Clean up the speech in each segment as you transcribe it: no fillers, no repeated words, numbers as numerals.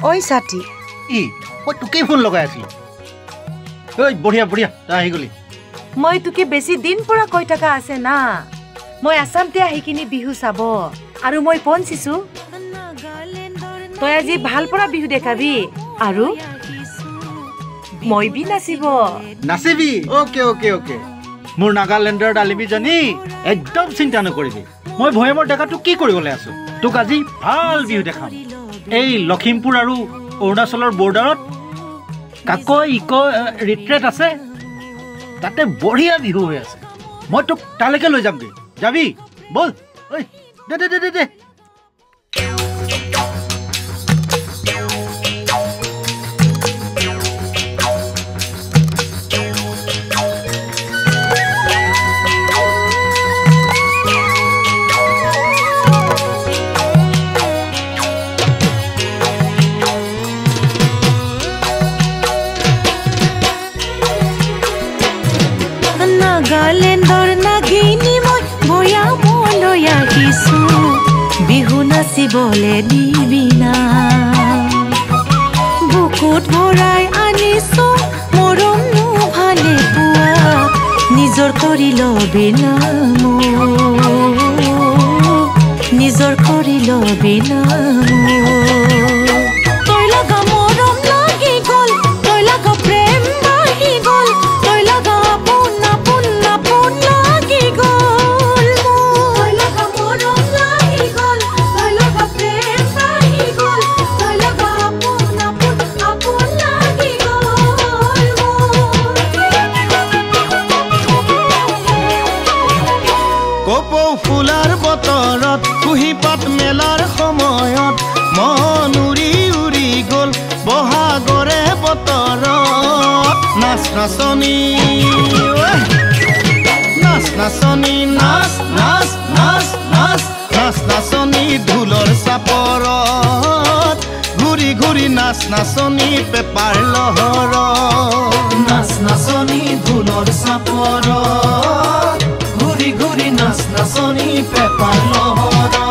ওই সাথী ই মই তোকেই ফোন লগাই আছিলো ঐ বঢ়িয়া বঢ়িয়া তই আহি গলি মই তোকে বেছি দিন পৰা কৈ থকা আছে না মই আসামতে আহি কিনি বিহু চাব আৰু মই পঞ্চিছো তই আজি ভাল পৰা বিহু দেখাবি আৰু মই বি নাচিব নাচিবি ওকে ওকে ওকে মোৰ নাগালেণ্ডৰ ডালিবি জানি একদম চিন্তা নকৰিবি মই ভয়েমৰ ডেকাটো কি কৰিবলৈ আছো তোক আজি ভাল বিহু দেখাম এই লখিমপুৰ আৰু অৰুণাচলৰ বৰ্ডাৰত কাকৈ ইকৈ ৰিট্ৰেট আছে তাতে বঢ়িয়া বিহু হৈ আছে মই তোক তালৈকে লৈ যামগৈ যাবি বল ঐ দে দে দে দে নাগালেণ্ডৰ নাগিনী মই ভয়া মলৈ আহিছো বিহু নাচিবলে দিবি না বুকুত ভৰাই আনিছো মৰম ভালে পোৱা নিজৰ কৰি লবি না নিজৰ কৰি লবি না তই লগা মৰম লাগি গ'ল তই লগা প্ৰেম বাঢ়ি গ'ল তই লগা ফুলাৰ বতৰত কুঁহিপাত মেলাৰ সময়ত মন উৰি উৰি গ'ল বহাগৰে বতৰত নাচ নাচনী নাচ নাচনী নাচ নাচ নাচ নাচ নাচ নাচনী ঢোলৰ চাপৰত ঘূৰি ঘূৰি নাচ নাচনী পেপাৰ লহৰত নাচ নাচনী ঢোলৰ চাপৰত ঘূৰি ঘূৰি নাচ নাচনী পেপাৰ লহৰত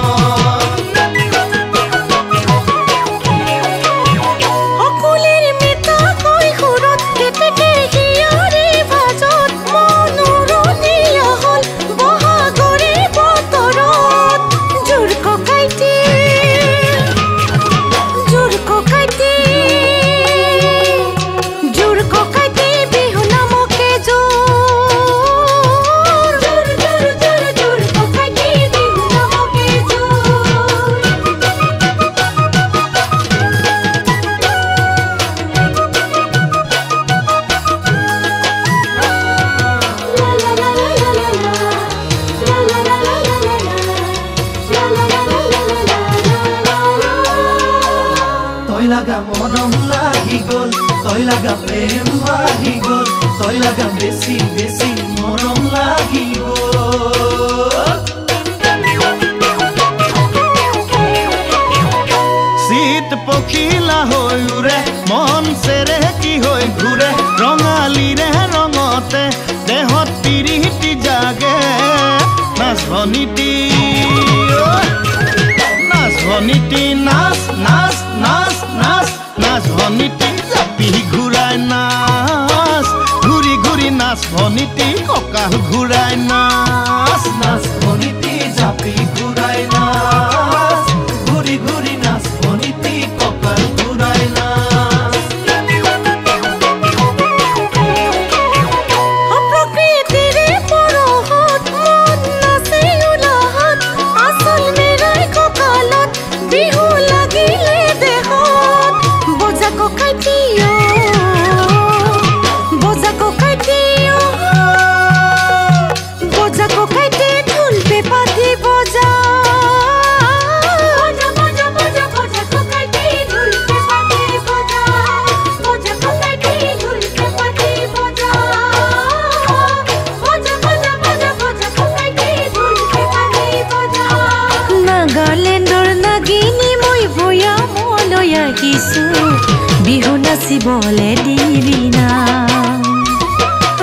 বিহু নাচিবলে দিবি না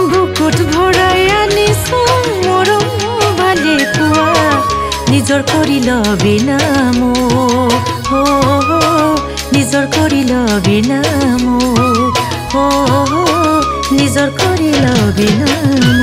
বুকুত ভৰাই আনিছো মৰম ভালে পোৱা নিজৰ কৰি লবি না নিজৰ কৰি লবি নাম নিজৰ কৰি লবি নাম